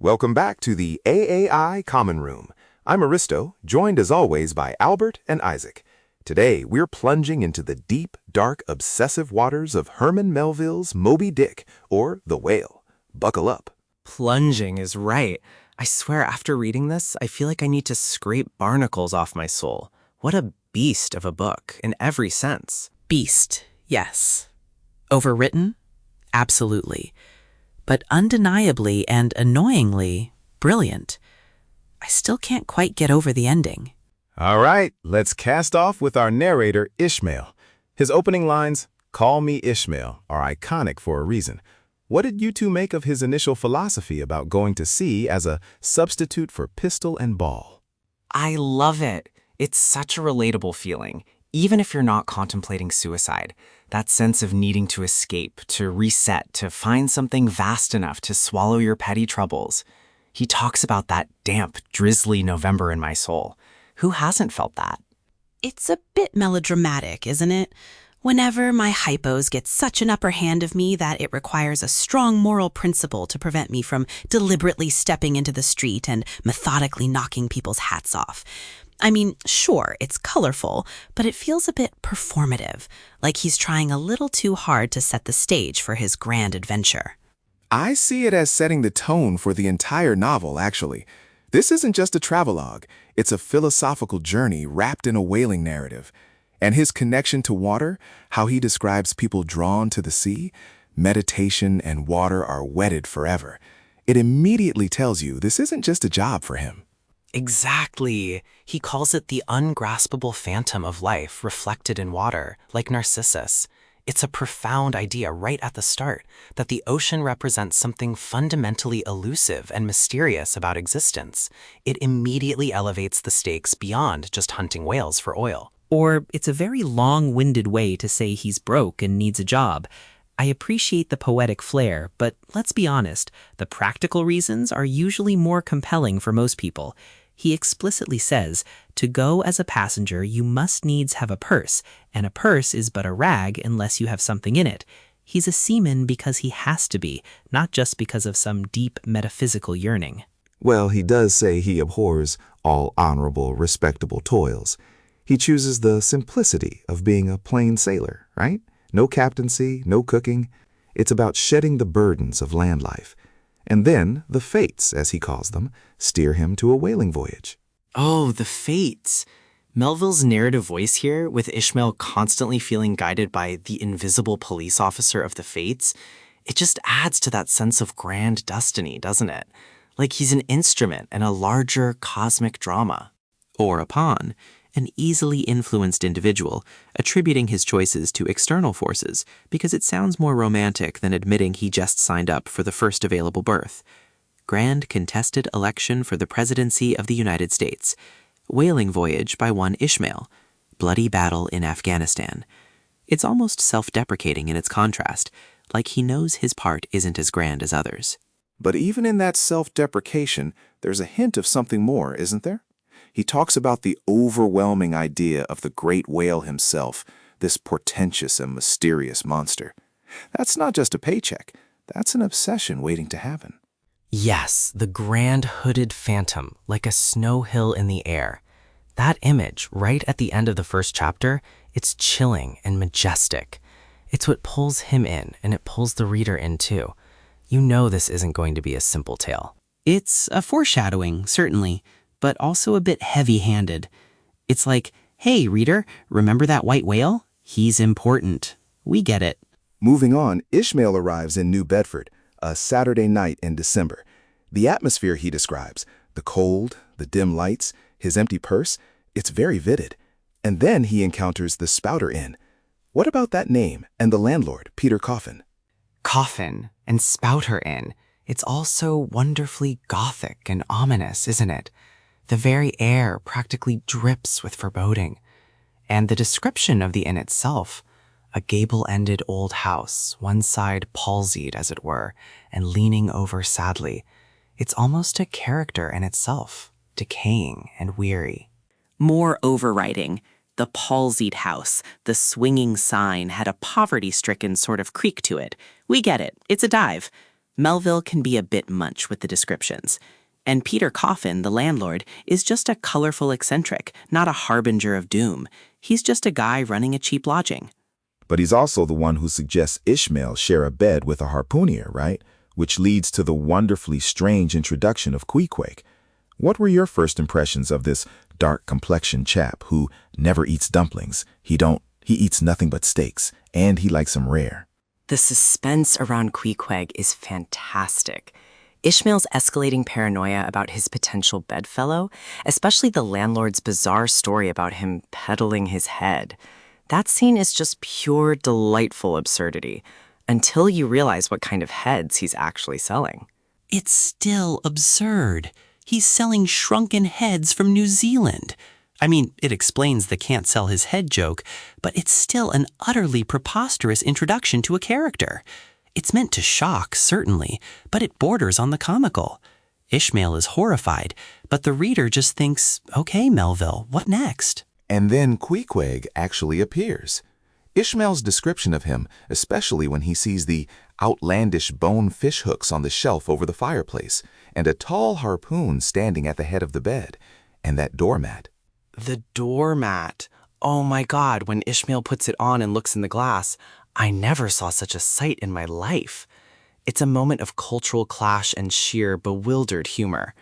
Welcome back to the AAI Common Room. I'm Aristo, joined as always by Albert and Isaac. Today, we're plunging into the deep, dark, obsessive waters of Herman Melville's Moby Dick, or The Whale. Buckle up. Plunging is right. I swear after reading this, I feel like I need to scrape barnacles off my soul. What a beast of a book, in every sense. Beast, yes. Overwritten? Absolutely. But undeniably and annoyingly brilliant. I still can't quite get over the ending. All right, let's cast off with our narrator, Ishmael. His opening lines, "Call me Ishmael," are iconic for a reason. What did you two make of his initial philosophy about going to sea as a substitute for pistol and ball? I love it. It's such a relatable feeling, even if you're not contemplating suicide. That sense of needing to escape, to reset, to find something vast enough to swallow your petty troubles. He talks about that damp, drizzly November in my soul. Who hasn't felt that? It's a bit melodramatic, isn't it? Whenever my hypos get such an upper hand of me that it requires a strong moral principle to prevent me from deliberately stepping into the street and methodically knocking people's hats off. I mean, sure, it's colorful, but it feels a bit performative, like he's trying a little too hard to set the stage for his grand adventure. I see it as setting the tone for the entire novel, actually. This isn't just a travelogue, it's a philosophical journey wrapped in a whaling narrative. And his connection to water, how he describes people drawn to the sea, meditation and water are wedded forever. It immediately tells you this isn't just a job for him. Exactly. He calls it the ungraspable phantom of life reflected in water, like Narcissus. It's a profound idea right at the start, that the ocean represents something fundamentally elusive and mysterious about existence. It immediately elevates the stakes beyond just hunting whales for oil. Or it's a very long-winded way to say he's broke and needs a job. I appreciate the poetic flair, but let's be honest, the practical reasons are usually more compelling for most people. He explicitly says, to go as a passenger you must needs have a purse, and a purse is but a rag unless you have something in it. He's a seaman because he has to be, not just because of some deep metaphysical yearning. Well, he does say he abhors all honorable, respectable toils. He chooses the simplicity of being a plain sailor, right? No captaincy, no cooking. It's about shedding the burdens of land life. And then the fates, as he calls them, steer him to a whaling voyage. Oh, the fates. Melville's narrative voice here, with Ishmael constantly feeling guided by the invisible police officer of the fates, it just adds to that sense of grand destiny, doesn't it? Like he's an instrument in a larger cosmic drama. Or a pawn, an easily influenced individual, attributing his choices to external forces because it sounds more romantic than admitting he just signed up for the first available berth. Grand contested election for the presidency of the United States. Whaling voyage by one Ishmael. Bloody battle in Afghanistan. It's almost self-deprecating in its contrast, like he knows his part isn't as grand as others. But even in that self-deprecation, there's a hint of something more, isn't there? He talks about the overwhelming idea of the great whale himself, this portentous and mysterious monster. That's not just a paycheck. That's an obsession waiting to happen. Yes, the grand hooded phantom, like a snow hill in the air. That image, right at the end of the first chapter, it's chilling and majestic. It's what pulls him in, and it pulls the reader in too. You know this isn't going to be a simple tale. It's a foreshadowing, certainly, but also a bit heavy-handed. It's like, hey, reader, remember that white whale? He's important. We get it. Moving on, Ishmael arrives in New Bedford, a Saturday night in December. The atmosphere he describes, the cold, the dim lights, his empty purse, it's very vivid. And then he encounters the Spouter Inn. What about that name and the landlord, Peter Coffin? Coffin and Spouter Inn. It's all so wonderfully gothic and ominous, isn't it? The very air practically drips with foreboding. And the description of the inn itself, a gable-ended old house, one side palsied as it were, and leaning over sadly. It's almost a character in itself, decaying and weary. More overwriting. The palsied house, the swinging sign had a poverty-stricken sort of creak to it. We get it. It's a dive. Melville can be a bit much with the descriptions. And Peter Coffin, the landlord, is just a colorful eccentric, not a harbinger of doom. He's just a guy running a cheap lodging. But he's also the one who suggests Ishmael share a bed with a harpooner, right? Which leads to the wonderfully strange introduction of Queequeg. What were your first impressions of this dark-complexioned chap who never eats dumplings? He eats nothing but steaks, and he likes them rare. The suspense around Queequeg is fantastic. Ishmael's escalating paranoia about his potential bedfellow, especially the landlord's bizarre story about him peddling his head. That scene is just pure, delightful absurdity, until you realize what kind of heads he's actually selling. It's still absurd. He's selling shrunken heads from New Zealand. I mean, it explains the can't sell his head joke, but it's still an utterly preposterous introduction to a character. It's meant to shock, certainly, but it borders on the comical. Ishmael is horrified, but the reader just thinks, okay, Melville, what next? And then Queequeg actually appears. Ishmael's description of him, especially when he sees the outlandish bone fish hooks on the shelf over the fireplace, and a tall harpoon standing at the head of the bed, and that doormat. The doormat. Oh my God, when Ishmael puts it on and looks in the glass, I never saw such a sight in my life. It's a moment of cultural clash and sheer bewildered humor.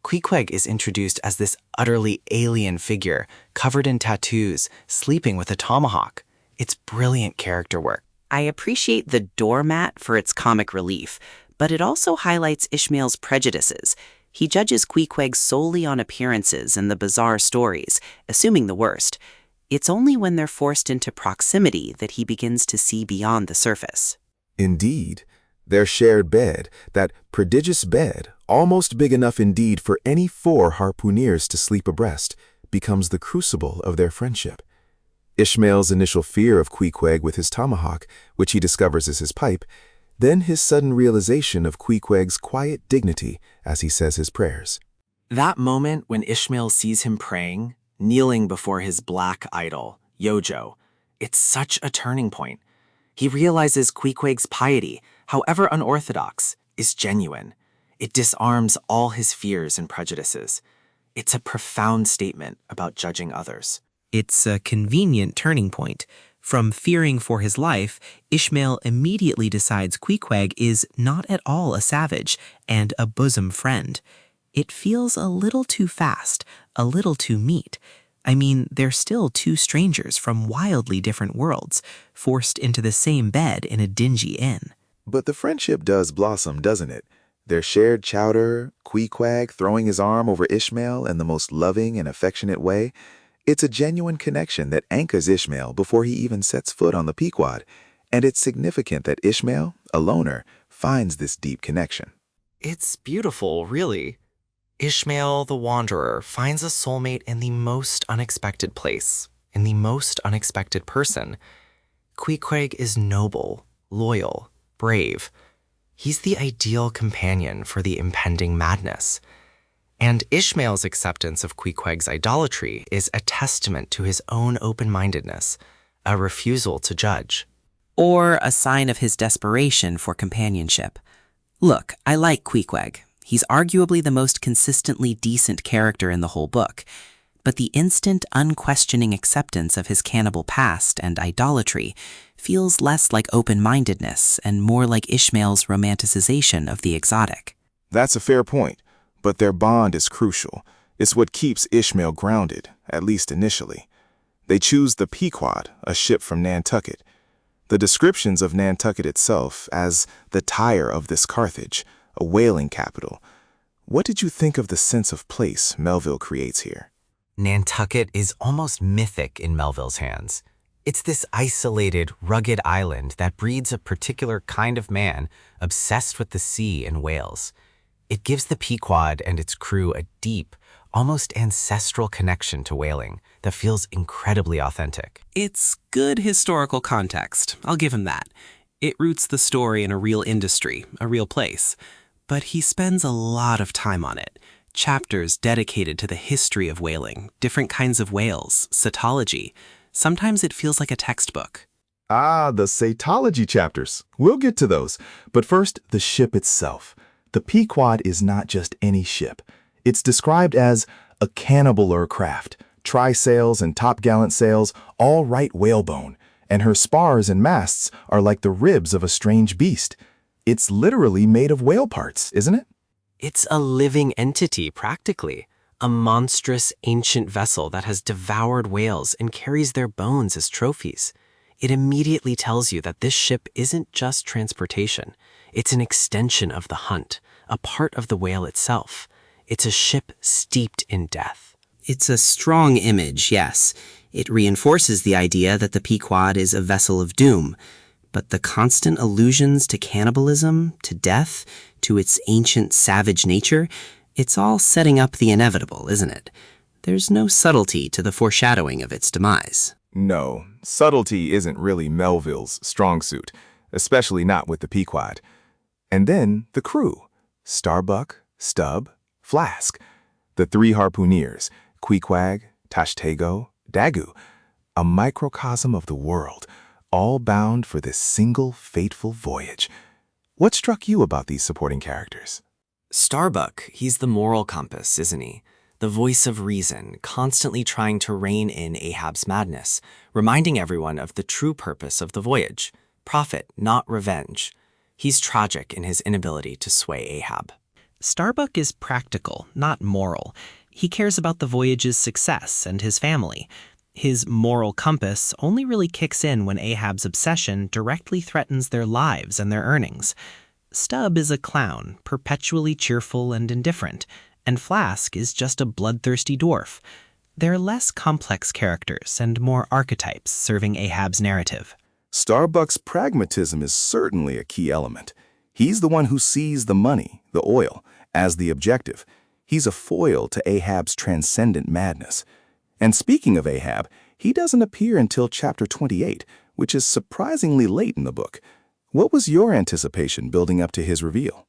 Queequeg is introduced as this utterly alien figure, covered in tattoos, sleeping with a tomahawk. It's brilliant character work. I appreciate the doormat for its comic relief, but it also highlights Ishmael's prejudices. He judges Queequeg solely on appearances and the bizarre stories, assuming the worst. It's only when they're forced into proximity that he begins to see beyond the surface. Indeed, their shared bed, that prodigious bed, almost big enough indeed for any 4 harpooneers to sleep abreast, becomes the crucible of their friendship. Ishmael's initial fear of Queequeg with his tomahawk, which he discovers is his pipe, then his sudden realization of Queequeg's quiet dignity as he says his prayers. That moment when Ishmael sees him praying, kneeling before his black idol, Yojo, it's such a turning point. He realizes Queequeg's piety, however unorthodox, is genuine. It disarms all his fears and prejudices. It's a profound statement about judging others. It's a convenient turning point. From fearing for his life, Ishmael immediately decides Queequeg is not at all a savage and a bosom friend. It feels a little too fast, a little too neat. I mean, they're still 2 strangers from wildly different worlds, forced into the same bed in a dingy inn. But the friendship does blossom, doesn't it? Their shared chowder, Queequeg throwing his arm over Ishmael in the most loving and affectionate way. It's a genuine connection that anchors Ishmael before he even sets foot on the Pequod, and it's significant that Ishmael, a loner, finds this deep connection. It's beautiful, really. Ishmael, the wanderer, finds a soulmate in the most unexpected place, in the most unexpected person. Queequeg is noble, loyal, brave. He's the ideal companion for the impending madness. And Ishmael's acceptance of Queequeg's idolatry is a testament to his own open-mindedness, a refusal to judge. Or a sign of his desperation for companionship. Look, I like Queequeg. He's arguably the most consistently decent character in the whole book, but the instant, unquestioning acceptance of his cannibal past and idolatry feels less like open-mindedness and more like Ishmael's romanticization of the exotic. That's a fair point, but their bond is crucial. It's what keeps Ishmael grounded, at least initially. They choose the Pequod, a ship from Nantucket. The descriptions of Nantucket itself as the Tyre of this Carthage, a whaling capital. What did you think of the sense of place Melville creates here? Nantucket is almost mythic in Melville's hands. It's this isolated, rugged island that breeds a particular kind of man obsessed with the sea and whales. It gives the Pequod and its crew a deep, almost ancestral connection to whaling that feels incredibly authentic. It's good historical context, I'll give him that. It roots the story in a real industry, a real place. But he spends a lot of time on it. Chapters dedicated to the history of whaling, different kinds of whales, cetology. Sometimes it feels like a textbook. Ah, the Satology chapters. We'll get to those. But first, the ship itself. The Pequod is not just any ship. It's described as a cannibaler craft, trysails and topgallant sails, all right whalebone, and her spars and masts are like the ribs of a strange beast. It's literally made of whale parts, isn't it? It's a living entity, practically. A monstrous ancient vessel that has devoured whales and carries their bones as trophies. It immediately tells you that this ship isn't just transportation. It's an extension of the hunt, a part of the whale itself. It's a ship steeped in death. It's a strong image, yes. It reinforces the idea that the Pequod is a vessel of doom. But the constant allusions to cannibalism, to death, to its ancient savage nature, it's all setting up the inevitable, isn't it? There's no subtlety to the foreshadowing of its demise. No, subtlety isn't really Melville's strong suit, especially not with the Pequod. And then the crew: Starbuck, Stubb, Flask. The three harpooneers: Queequeg, Tashtego, Daggoo. A microcosm of the world, all bound for this single fateful voyage. What struck you about these supporting characters? Starbuck, he's the moral compass, isn't he? The voice of reason, constantly trying to rein in Ahab's madness, reminding everyone of the true purpose of the voyage: profit, not revenge. He's tragic in his inability to sway Ahab. Starbuck is practical, not moral. He cares about the voyage's success and his family. His moral compass only really kicks in when Ahab's obsession directly threatens their lives and their earnings. Stubb is a clown, perpetually cheerful and indifferent, and Flask is just a bloodthirsty dwarf. They're less complex characters and more archetypes serving Ahab's narrative. Starbuck's pragmatism is certainly a key element. He's the one who sees the money, the oil, as the objective. He's a foil to Ahab's transcendent madness. And speaking of Ahab, he doesn't appear until chapter 28, which is surprisingly late in the book. What was your anticipation building up to his reveal?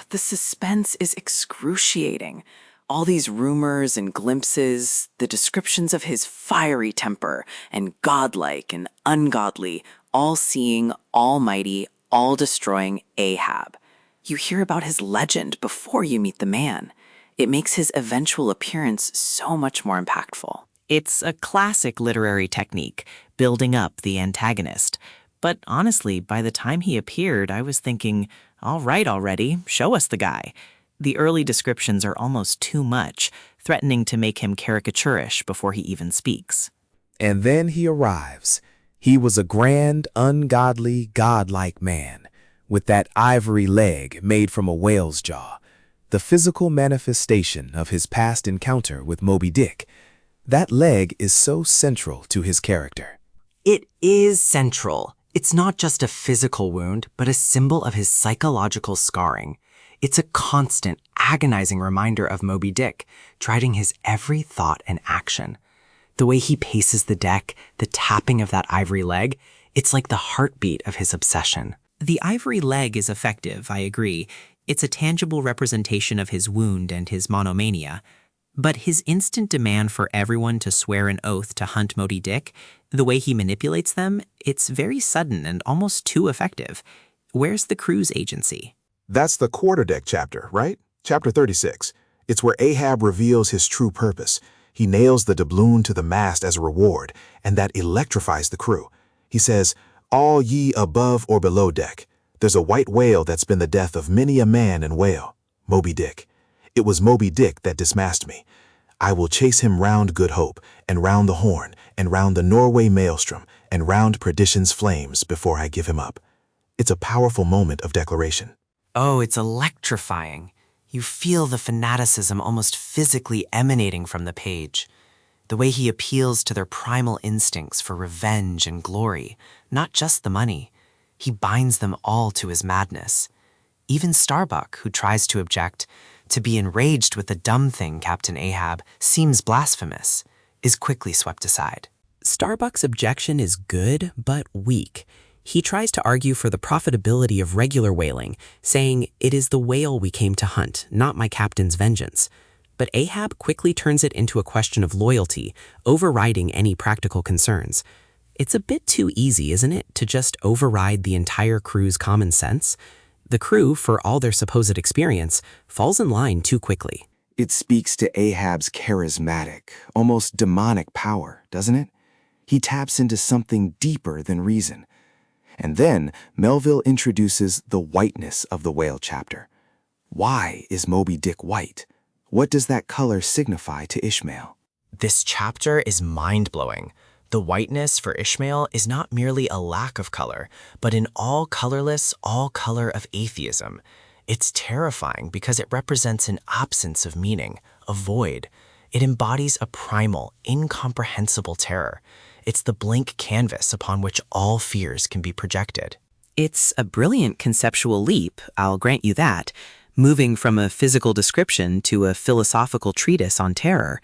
The suspense is excruciating. All these rumors and glimpses, the descriptions of his fiery temper and godlike and ungodly, all-seeing, almighty, all-destroying Ahab. You hear about his legend before you meet the man. It makes his eventual appearance so much more impactful. It's a classic literary technique, building up the antagonist. But honestly, by the time he appeared, I was thinking, all right already, show us the guy. The early descriptions are almost too much, threatening to make him caricaturish before he even speaks. And then he arrives. He was a grand, ungodly, godlike man, with that ivory leg made from a whale's jaw, the physical manifestation of his past encounter with Moby Dick. That leg is so central to his character. It is central. It's not just a physical wound, but a symbol of his psychological scarring. It's a constant, agonizing reminder of Moby Dick, guiding his every thought and action. The way he paces the deck, the tapping of that ivory leg, it's like the heartbeat of his obsession. The ivory leg is effective, I agree. It's a tangible representation of his wound and his monomania. But his instant demand for everyone to swear an oath to hunt Moby Dick, the way he manipulates them, it's very sudden and almost too effective. Where's the crew's agency? That's the quarterdeck chapter, right? Chapter 36. It's where Ahab reveals his true purpose. He nails the doubloon to the mast as a reward, and that electrifies the crew. He says, "All ye above or below deck. There's a white whale that's been the death of many a man and whale. Moby Dick. It was Moby Dick that dismasked me. I will chase him round Good Hope, and round the Horn, and round the Norway Maelstrom, and round Perdition's flames before I give him up." It's a powerful moment of declaration. Oh, it's electrifying. You feel the fanaticism almost physically emanating from the page. The way he appeals to their primal instincts for revenge and glory, not just the money. He binds them all to his madness. Even Starbuck, who tries to object, to be enraged with the dumb thing Captain Ahab seems blasphemous, is quickly swept aside. Starbuck's objection is good, but weak. He tries to argue for the profitability of regular whaling, saying, "It is the whale we came to hunt, not my captain's vengeance." But Ahab quickly turns it into a question of loyalty, overriding any practical concerns. It's a bit too easy, isn't it, to just override the entire crew's common sense? The crew, for all their supposed experience, falls in line too quickly. It speaks to Ahab's charismatic, almost demonic power, doesn't it? He taps into something deeper than reason. And then Melville introduces the whiteness of the whale chapter. Why is Moby Dick white? What does that color signify to Ishmael? This chapter is mind-blowing. The whiteness for Ishmael is not merely a lack of color, but an all-colorless, all-color of atheism. It's terrifying because it represents an absence of meaning, a void. It embodies a primal, incomprehensible terror. It's the blank canvas upon which all fears can be projected. It's a brilliant conceptual leap, I'll grant you that, moving from a physical description to a philosophical treatise on terror.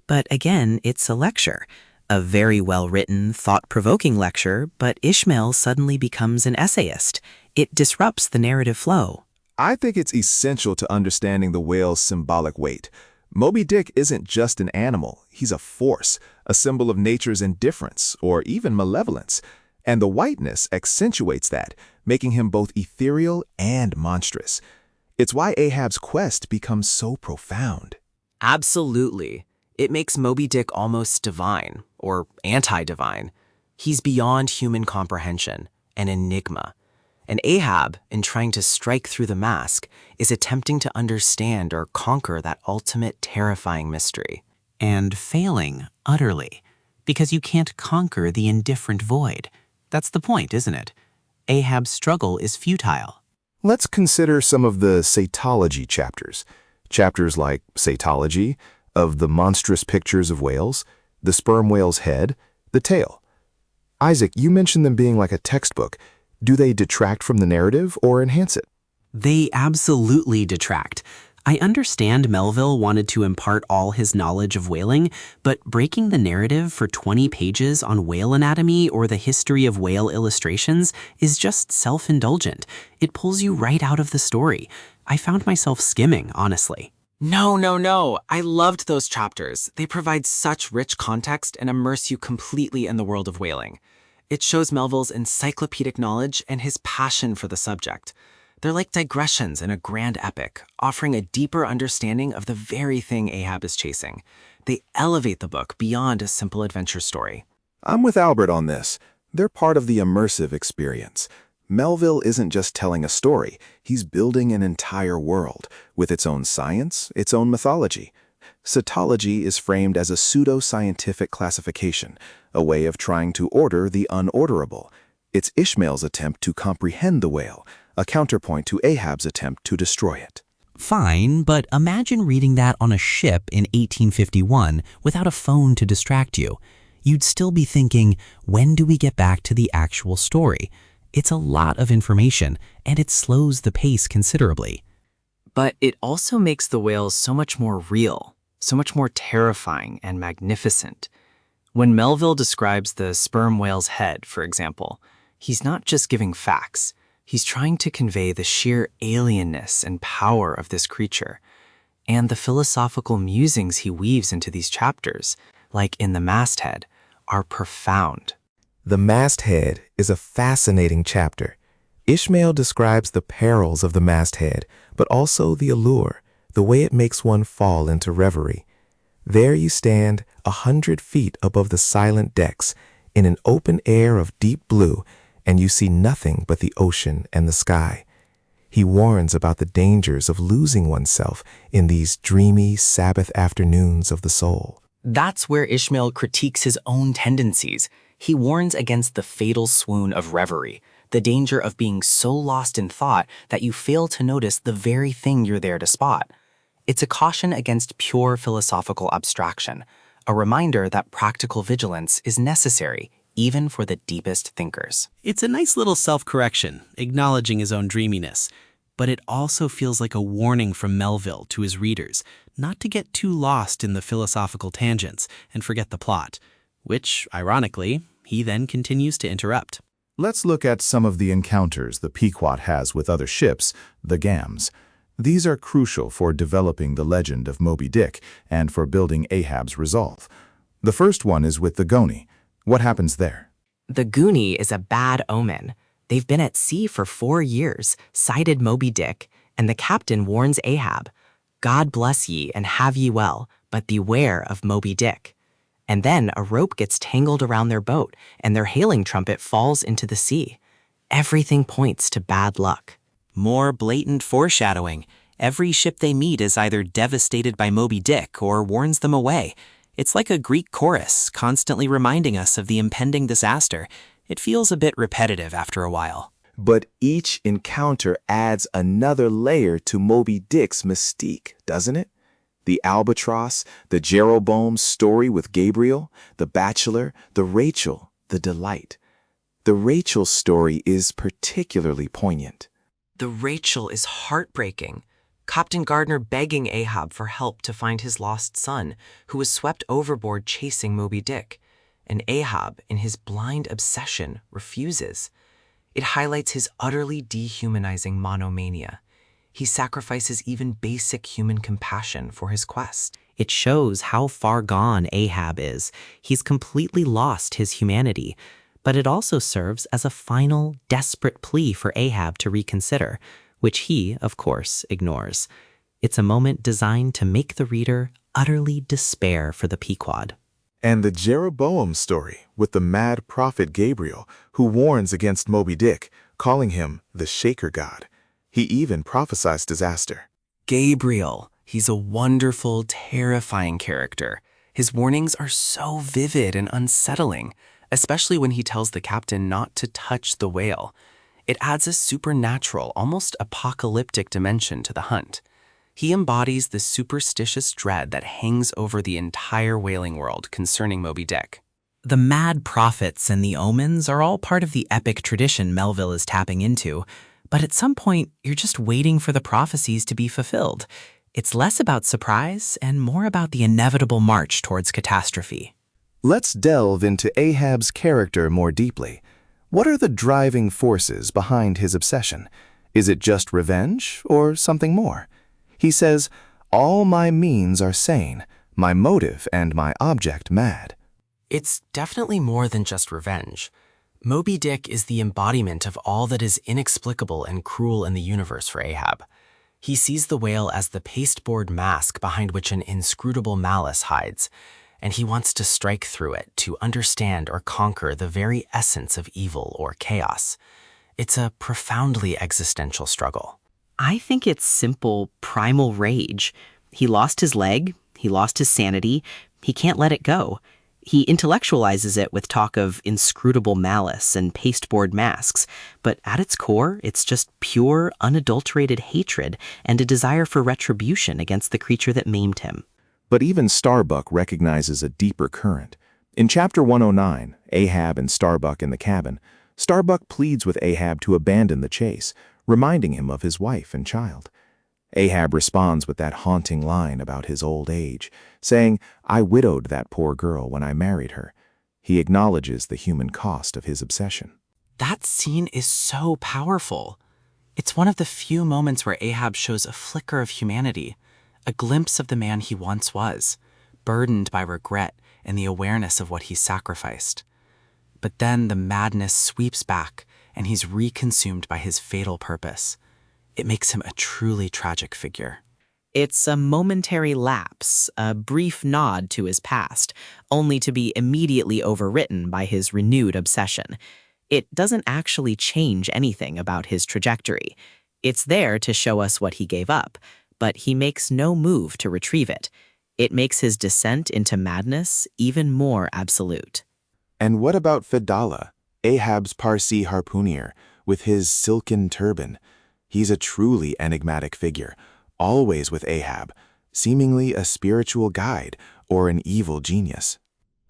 But again, it's a lecture. A very well-written, thought-provoking lecture, but Ishmael suddenly becomes an essayist. It disrupts the narrative flow. I think it's essential to understanding the whale's symbolic weight. Moby Dick isn't just an animal, he's a force, a symbol of nature's indifference or even malevolence. And the whiteness accentuates that, making him both ethereal and monstrous. It's why Ahab's quest becomes so profound. Absolutely. It makes Moby Dick almost divine, or anti-divine. He's beyond human comprehension, an enigma. And Ahab, in trying to strike through the mask, is attempting to understand or conquer that ultimate terrifying mystery. And failing utterly, because you can't conquer the indifferent void. That's the point, isn't it? Ahab's struggle is futile. Let's consider some of the Satology chapters. Chapters like Satology, of the monstrous pictures of whales, the sperm whale's head, the tail. Isaac, you mentioned them being like a textbook. Do they detract from the narrative or enhance it? They absolutely detract. I understand Melville wanted to impart all his knowledge of whaling, but breaking the narrative for 20 pages on whale anatomy or the history of whale illustrations is just self-indulgent. It pulls you right out of the story. I found myself skimming, honestly. No. I loved those chapters. They provide such rich context and immerse you completely in the world of whaling. It shows Melville's encyclopedic knowledge and his passion for the subject. They're like digressions in a grand epic, offering a deeper understanding of the very thing Ahab is chasing. They elevate the book beyond a simple adventure story. I'm with Albert on this. They're part of the immersive experience. Melville isn't just telling a story, he's building an entire world, with its own science, its own mythology. Satology is framed as a pseudo-scientific classification, a way of trying to order the unorderable. It's Ishmael's attempt to comprehend the whale, a counterpoint to Ahab's attempt to destroy it. Fine, but imagine reading that on a ship in 1851 without a phone to distract you. You'd still be thinking, when do we get back to the actual story? It's a lot of information, and it slows the pace considerably. But it also makes the whales so much more real, so much more terrifying and magnificent. When Melville describes the sperm whale's head, for example, he's not just giving facts. He's trying to convey the sheer alienness and power of this creature. And the philosophical musings he weaves into these chapters, like in the masthead, are profound. The masthead is a fascinating chapter. Ishmael describes the perils of the masthead, but also the allure, the way it makes one fall into reverie. There you stand 100 feet above the silent decks, in an open air of deep blue, and you see nothing but the ocean and the sky. He warns about the dangers of losing oneself in these dreamy Sabbath afternoons of the soul. That's where Ishmael critiques his own tendencies. He warns against the fatal swoon of reverie, the danger of being so lost in thought that you fail to notice the very thing you're there to spot. It's a caution against pure philosophical abstraction, a reminder that practical vigilance is necessary, even for the deepest thinkers. It's a nice little self-correction, acknowledging his own dreaminess, but it also feels like a warning from Melville to his readers not to get too lost in the philosophical tangents and forget the plot, which, ironically, he then continues to interrupt. Let's look at some of the encounters the Pequot has with other ships, the Gams. These are crucial for developing the legend of Moby Dick and for building Ahab's resolve. The first one is with the Goni. What happens there? The Goonie is a bad omen. They've been at sea for 4 years, sighted Moby Dick, and the captain warns Ahab, "God bless ye and have ye well, but beware of Moby Dick." And then a rope gets tangled around their boat, and their hailing trumpet falls into the sea. Everything points to bad luck. More blatant foreshadowing. Every ship they meet is either devastated by Moby Dick or warns them away. It's like a Greek chorus, constantly reminding us of the impending disaster. It feels a bit repetitive after a while. But each encounter adds another layer to Moby Dick's mystique, doesn't it? The albatross, the Jeroboam's story with Gabriel, the bachelor, the Rachel, the delight. The Rachel story is particularly poignant. The Rachel is heartbreaking. Captain Gardner begging Ahab for help to find his lost son, who was swept overboard chasing Moby Dick. And Ahab, in his blind obsession, refuses. It highlights his utterly dehumanizing monomania. He sacrifices even basic human compassion for his quest. It shows how far gone Ahab is. He's completely lost his humanity. But it also serves as a final, desperate plea for Ahab to reconsider, which he, of course, ignores. It's a moment designed to make the reader utterly despair for the Pequod. And the Jeroboam story with the mad prophet Gabriel, who warns against Moby Dick, calling him the Shaker God. He even prophesies disaster. Gabriel, he's a wonderful, terrifying character. His warnings are so vivid and unsettling, especially when he tells the captain not to touch the whale. It adds a supernatural, almost apocalyptic dimension to the hunt. He embodies the superstitious dread that hangs over the entire whaling world concerning Moby Dick. The mad prophets and the omens are all part of the epic tradition Melville is tapping into, but at some point, you're just waiting for the prophecies to be fulfilled. It's less about surprise and more about the inevitable march towards catastrophe. Let's delve into Ahab's character more deeply. What are the driving forces behind his obsession? Is it just revenge or something more? He says, "All my means are sane, my motive and my object mad." It's definitely more than just revenge. Moby Dick is the embodiment of all that is inexplicable and cruel in the universe for Ahab. He sees the whale as the pasteboard mask behind which an inscrutable malice hides, and he wants to strike through it to understand or conquer the very essence of evil or chaos. It's a profoundly existential struggle. I think it's simple, primal rage. He lost his leg, he lost his sanity, he can't let it go. He intellectualizes it with talk of inscrutable malice and pasteboard masks, but at its core, it's just pure, unadulterated hatred and a desire for retribution against the creature that maimed him. But even Starbuck recognizes a deeper current. In Chapter 109, Ahab and Starbuck in the cabin, Starbuck pleads with Ahab to abandon the chase, reminding him of his wife and child. Ahab responds with that haunting line about his old age, saying, "I widowed that poor girl when I married her." He acknowledges the human cost of his obsession. That scene is so powerful. It's one of the few moments where Ahab shows a flicker of humanity, a glimpse of the man he once was, burdened by regret and the awareness of what he sacrificed. But then the madness sweeps back, and he's reconsumed by his fatal purpose. It makes him a truly tragic figure. It's a momentary lapse, a brief nod to his past, only to be immediately overwritten by his renewed obsession. It doesn't actually change anything about his trajectory. It's there to show us what he gave up, but he makes no move to retrieve it. It makes his descent into madness even more absolute. And what about Fedallah, Ahab's Parsi harpooner, with his silken turban? He's a truly enigmatic figure, always with Ahab, seemingly a spiritual guide or an evil genius.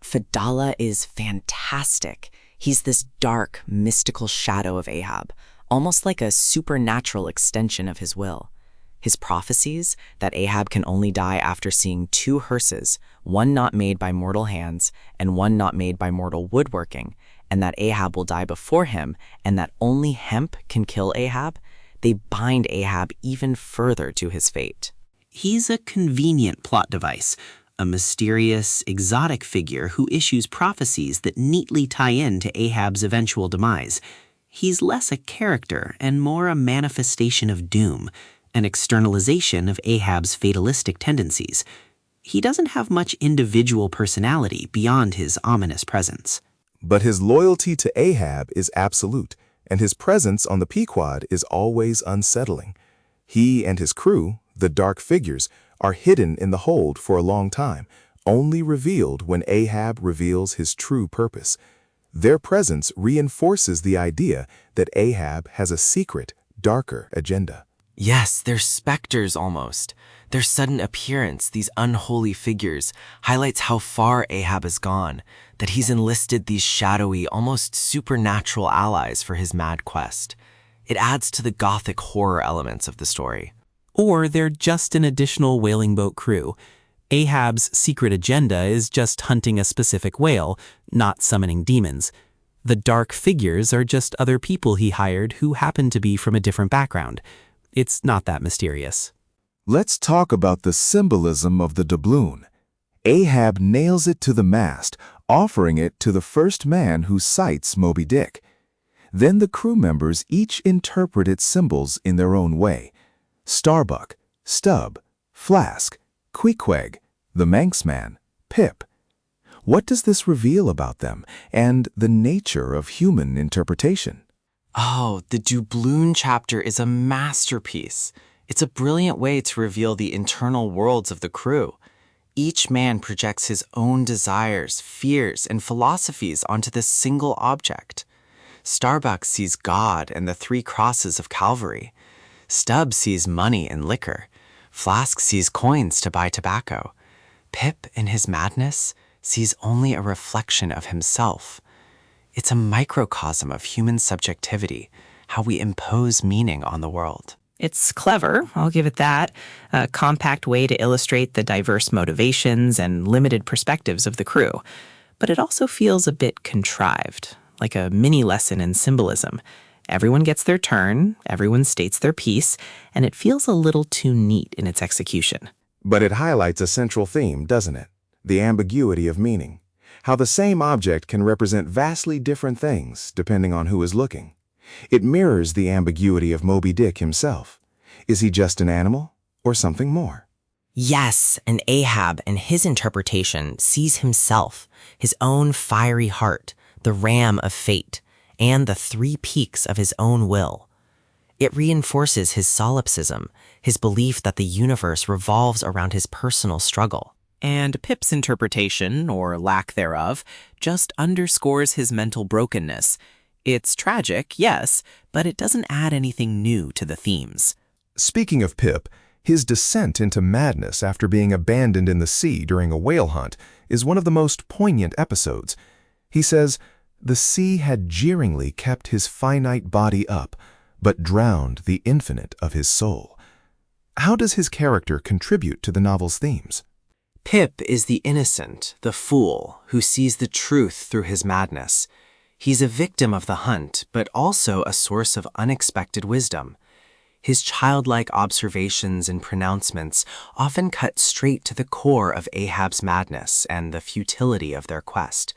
Fedallah is fantastic. He's this dark, mystical shadow of Ahab, almost like a supernatural extension of his will. His prophecies that Ahab can only die after seeing 2 hearses, one not made by mortal hands and one not made by mortal woodworking, and that Ahab will die before him, and that only hemp can kill Ahab, they bind Ahab even further to his fate. He's a convenient plot device, a mysterious, exotic figure who issues prophecies that neatly tie in to Ahab's eventual demise. He's less a character and more a manifestation of doom, an externalization of Ahab's fatalistic tendencies. He doesn't have much individual personality beyond his ominous presence. But his loyalty to Ahab is absolute, and his presence on the Pequod is always unsettling. He and his crew, the dark figures, are hidden in the hold for a long time, only revealed when Ahab reveals his true purpose. Their presence reinforces the idea that Ahab has a secret, darker agenda. Yes, they're specters almost. Their sudden appearance, these unholy figures, highlights how far Ahab has gone, that he's enlisted these shadowy, almost supernatural allies for his mad quest. It adds to the gothic horror elements of the story. Or they're just an additional whaling boat crew. Ahab's secret agenda is just hunting a specific whale, not summoning demons. The dark figures are just other people he hired who happen to be from a different background. It's not that mysterious. Let's talk about the symbolism of the doubloon. Ahab nails it to the mast, offering it to the first man who sights Moby Dick. Then the crew members each interpret its symbols in their own way. Starbuck, Stubb, Flask, Queequeg, the Manxman, Pip. What does this reveal about them and the nature of human interpretation? Oh, the doubloon chapter is a masterpiece. It's a brilliant way to reveal the internal worlds of the crew. Each man projects his own desires, fears, and philosophies onto this single object. Starbuck sees God and the 3 crosses of Calvary. Stubb sees money and liquor. Flask sees coins to buy tobacco. Pip, in his madness, sees only a reflection of himself. It's a microcosm of human subjectivity, how we impose meaning on the world. It's clever, I'll give it that, a compact way to illustrate the diverse motivations and limited perspectives of the crew. But it also feels a bit contrived, like a mini lesson in symbolism. Everyone gets their turn, everyone states their piece, and it feels a little too neat in its execution. But it highlights a central theme, doesn't it? The ambiguity of meaning. How the same object can represent vastly different things depending on who is looking. It mirrors the ambiguity of Moby Dick himself. Is he just an animal or something more? Yes, and Ahab and his interpretation sees himself, his own fiery heart, the ram of fate, and the 3 peaks of his own will. It reinforces his solipsism, his belief that the universe revolves around his personal struggle. And Pip's interpretation, or lack thereof, just underscores his mental brokenness. It's tragic, yes, but it doesn't add anything new to the themes. Speaking of Pip, his descent into madness after being abandoned in the sea during a whale hunt is one of the most poignant episodes. He says, "The sea had jeeringly kept his finite body up, but drowned the infinite of his soul." How does his character contribute to the novel's themes? Pip is the innocent, the fool, who sees the truth through his madness. He's a victim of the hunt, but also a source of unexpected wisdom. His childlike observations and pronouncements often cut straight to the core of Ahab's madness and the futility of their quest.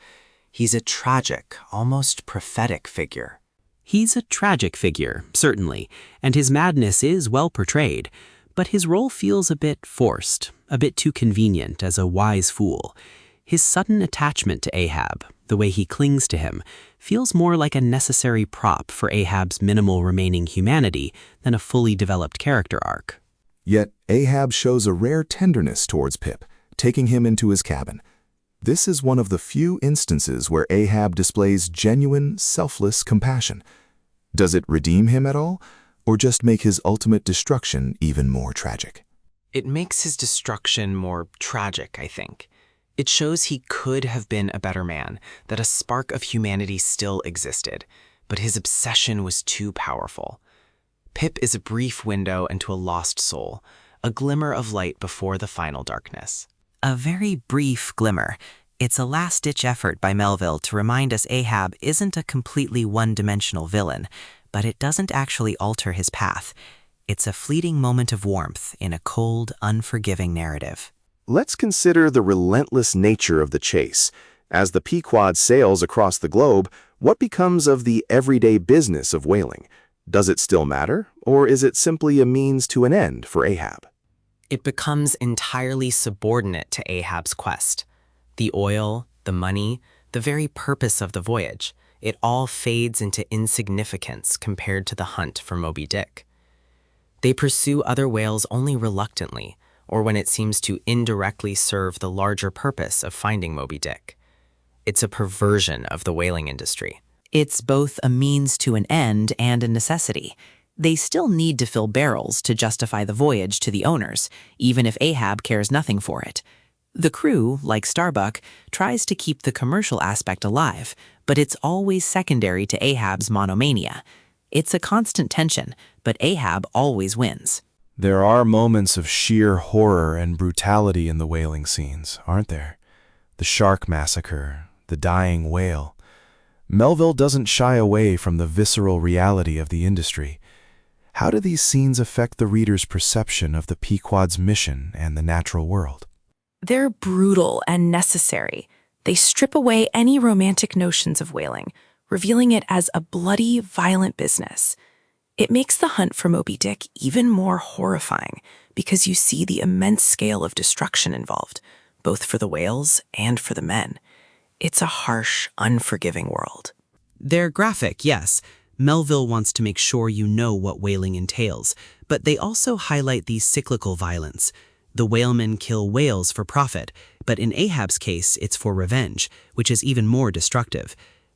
He's a tragic, almost prophetic figure. He's a tragic figure, certainly, and his madness is well portrayed, but his role feels a bit forced, a bit too convenient as a wise fool. His sudden attachment to Ahab, the way he clings to him, feels more like a necessary prop for Ahab's minimal remaining humanity than a fully developed character arc. Yet Ahab shows a rare tenderness towards Pip, taking him into his cabin. This is one of the few instances where Ahab displays genuine, selfless compassion. Does it redeem him at all, or just make his ultimate destruction even more tragic? It makes his destruction more tragic, I think. It shows he could have been a better man, that a spark of humanity still existed, but his obsession was too powerful. Pip is a brief window into a lost soul, a glimmer of light before the final darkness. A very brief glimmer. It's a last-ditch effort by Melville to remind us Ahab isn't a completely one-dimensional villain, but it doesn't actually alter his path. It's a fleeting moment of warmth in a cold, unforgiving narrative. Let's consider the relentless nature of the chase. As the Pequod sails across the globe, what becomes of the everyday business of whaling? Does it still matter, or is it simply a means to an end for Ahab? It becomes entirely subordinate to Ahab's quest. The oil, the money, the very purpose of the voyage, it all fades into insignificance compared to the hunt for Moby Dick. They pursue other whales only reluctantly, or when it seems to indirectly serve the larger purpose of finding Moby Dick. It's a perversion of the whaling industry. It's both a means to an end and a necessity. They still need to fill barrels to justify the voyage to the owners, even if Ahab cares nothing for it. The crew, like Starbuck, tries to keep the commercial aspect alive, but it's always secondary to Ahab's monomania. It's a constant tension, but Ahab always wins. There are moments of sheer horror and brutality in the whaling scenes, aren't there? The shark massacre, the dying whale. Melville doesn't shy away from the visceral reality of the industry. How do these scenes affect the reader's perception of the Pequod's mission and the natural world? They're brutal and necessary. They strip away any romantic notions of whaling, revealing it as a bloody, violent business. It makes the hunt for Moby Dick even more horrifying because you see the immense scale of destruction involved, both for the whales and for the men. It's a harsh, unforgiving world. They're graphic, yes. Melville wants to make sure you know what whaling entails, but they also highlight the cyclical violence. The whalemen kill whales for profit, but in Ahab's case, it's for revenge, which is even more destructive.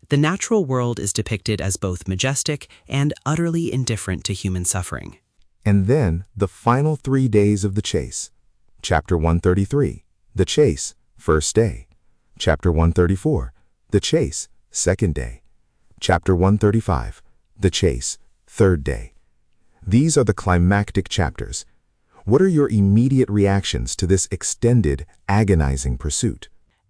The natural world is depicted as both majestic and utterly indifferent to human suffering. And then, the final 3 days of the chase. Chapter 133, the chase, first day. Chapter 134, the chase, second day. Chapter 135, the chase, third day. These are the climactic chapters. What are your immediate reactions to this extended, agonizing pursuit?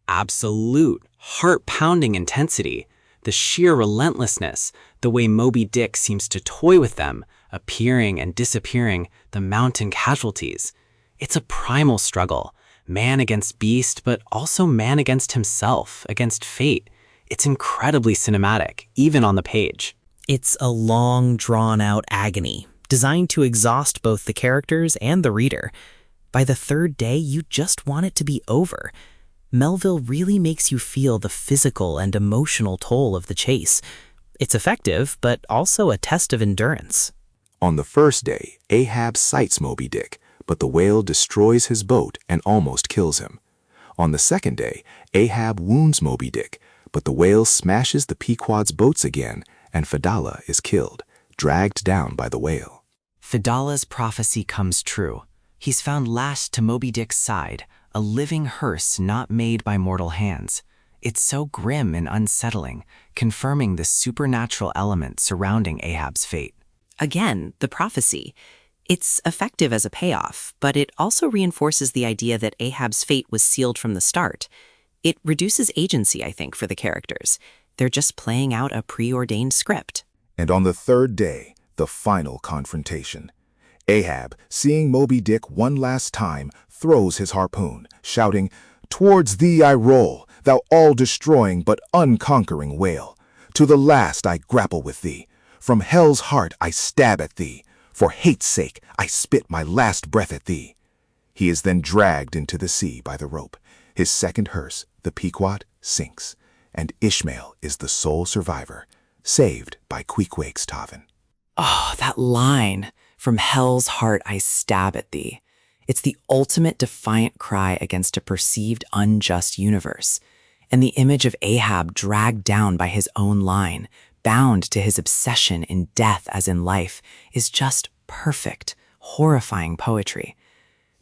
Absolute, heart-pounding intensity. The sheer relentlessness, the way Moby Dick seems to toy with them, appearing and disappearing, the mountain casualties. It's a primal struggle, man against beast, but also man against himself, against fate. It's incredibly cinematic, even on the page. It's a long, drawn-out agony, designed to exhaust both the characters and the reader. By the third day, you just want it to be over. Melville really makes you feel the physical and emotional toll of the chase. It's effective, but also a test of endurance. On the first day, Ahab sights Moby Dick, but the whale destroys his boat and almost kills him. On the second day, Ahab wounds Moby Dick, but the whale smashes the Pequod's boats again, and Fedallah is killed, dragged down by the whale. Fedallah's prophecy comes true. He's found lashed to Moby Dick's side, a living hearse not made by mortal hands. It's so grim and unsettling, confirming the supernatural element surrounding Ahab's fate. Again, the prophecy. It's effective as a payoff, but it also reinforces the idea that Ahab's fate was sealed from the start. It reduces agency, I think, for the characters. They're just playing out a preordained script. And on the third day, the final confrontation. Ahab, seeing Moby Dick one last time, throws his harpoon, shouting, "Towards thee I roll, thou all-destroying but unconquering whale. To the last I grapple with thee. From hell's heart I stab at thee. For hate's sake I spit my last breath at thee." He is then dragged into the sea by the rope. His second hearse, the Pequod, sinks, and Ishmael is the sole survivor, saved by Queequeg's Tavern. Oh, that line, "From hell's heart I stab at thee." It's the ultimate defiant cry against a perceived unjust universe. And the image of Ahab dragged down by his own line, bound to his obsession in death as in life, is just perfect, horrifying poetry.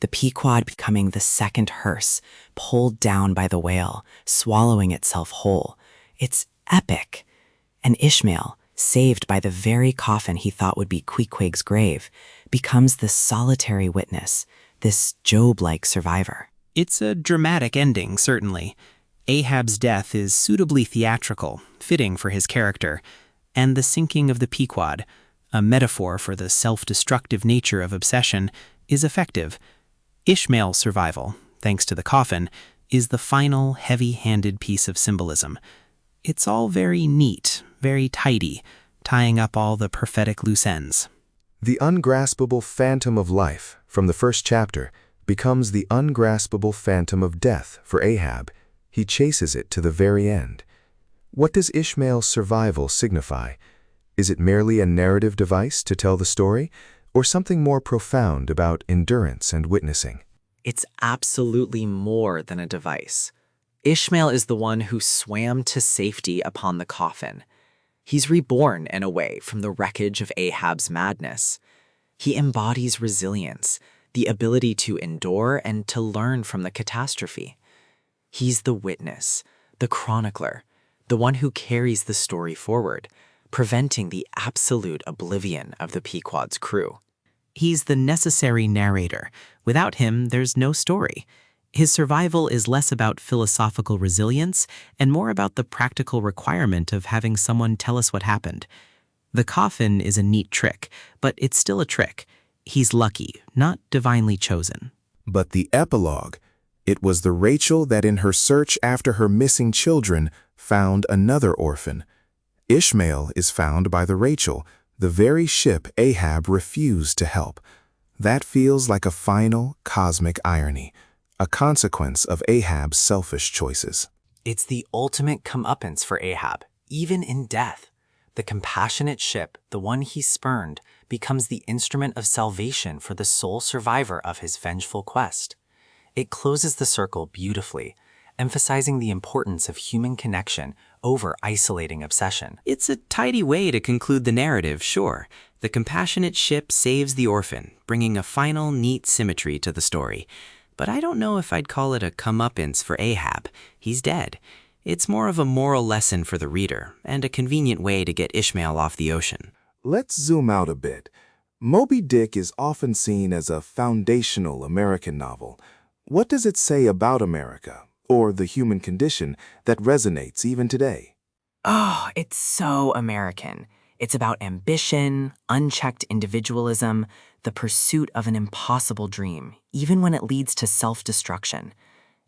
The Pequod becoming the second hearse, pulled down by the whale, swallowing itself whole. It's epic. And Ishmael, saved by the very coffin he thought would be Queequeg's grave, becomes this solitary witness, this Job-like survivor. It's a dramatic ending, certainly. Ahab's death is suitably theatrical, fitting for his character, and the sinking of the Pequod, a metaphor for the self-destructive nature of obsession, is effective. Ishmael's survival, thanks to the coffin, is the final, heavy-handed piece of symbolism. It's all very neat, very tidy, tying up all the prophetic loose ends. The ungraspable phantom of life from the first chapter becomes the ungraspable phantom of death for Ahab. He chases it to the very end. What does Ishmael's survival signify? Is it merely a narrative device to tell the story, or something more profound about endurance and witnessing? It's absolutely more than a device. Ishmael is the one who swam to safety upon the coffin. He's reborn, in a way, from the wreckage of Ahab's madness. He embodies resilience, the ability to endure and to learn from the catastrophe. He's the witness, the chronicler, the one who carries the story forward, preventing the absolute oblivion of the Pequod's crew. He's the necessary narrator. Without him, there's no story. His survival is less about philosophical resilience and more about the practical requirement of having someone tell us what happened. The coffin is a neat trick, but it's still a trick. He's lucky, not divinely chosen. But the epilogue, it was the Rachel that in her search after her missing children found another orphan. Ishmael is found by the Rachel, the very ship Ahab refused to help. That feels like a final cosmic irony, a consequence of Ahab's selfish choices. It's the ultimate comeuppance for Ahab, even in death. The compassionate ship, the one he spurned, becomes the instrument of salvation for the sole survivor of his vengeful quest. It closes the circle beautifully, emphasizing the importance of human connection over isolating obsession. It's a tidy way to conclude the narrative, sure. The compassionate ship saves the orphan, bringing a final, neat symmetry to the story. But I don't know if I'd call it a comeuppance for Ahab. He's dead. It's more of a moral lesson for the reader, and a convenient way to get Ishmael off the ocean. Let's zoom out a bit. Moby Dick is often seen as a foundational American novel. What does it say about America, or the human condition, that resonates even today? Oh, it's so American. It's about ambition, unchecked individualism, the pursuit of an impossible dream, even when it leads to self-destruction.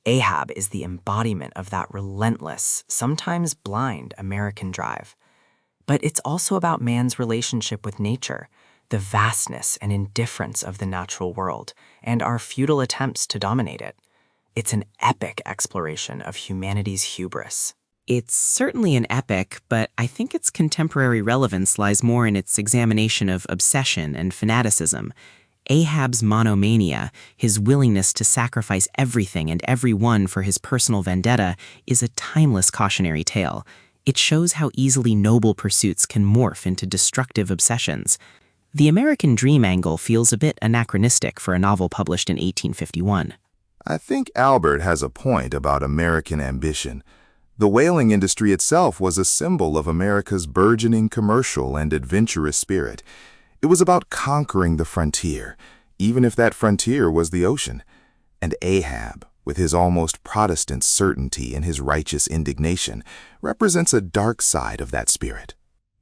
Ahab is the embodiment of that relentless, sometimes blind American drive. But it's also about man's relationship with nature, the vastness and indifference of the natural world, and our futile attempts to dominate it. It's an epic exploration of humanity's hubris. It's certainly an epic, but I think its contemporary relevance lies more in its examination of obsession and fanaticism. Ahab's monomania, his willingness to sacrifice everything and everyone for his personal vendetta, is a timeless cautionary tale. It shows how easily noble pursuits can morph into destructive obsessions. The American dream angle feels a bit anachronistic for a novel published in 1851. I think Albert has a point about American ambition. The whaling industry itself was a symbol of America's burgeoning commercial and adventurous spirit. It was about conquering the frontier, even if that frontier was the ocean. And Ahab, with his almost Protestant certainty and his righteous indignation, represents a dark side of that spirit.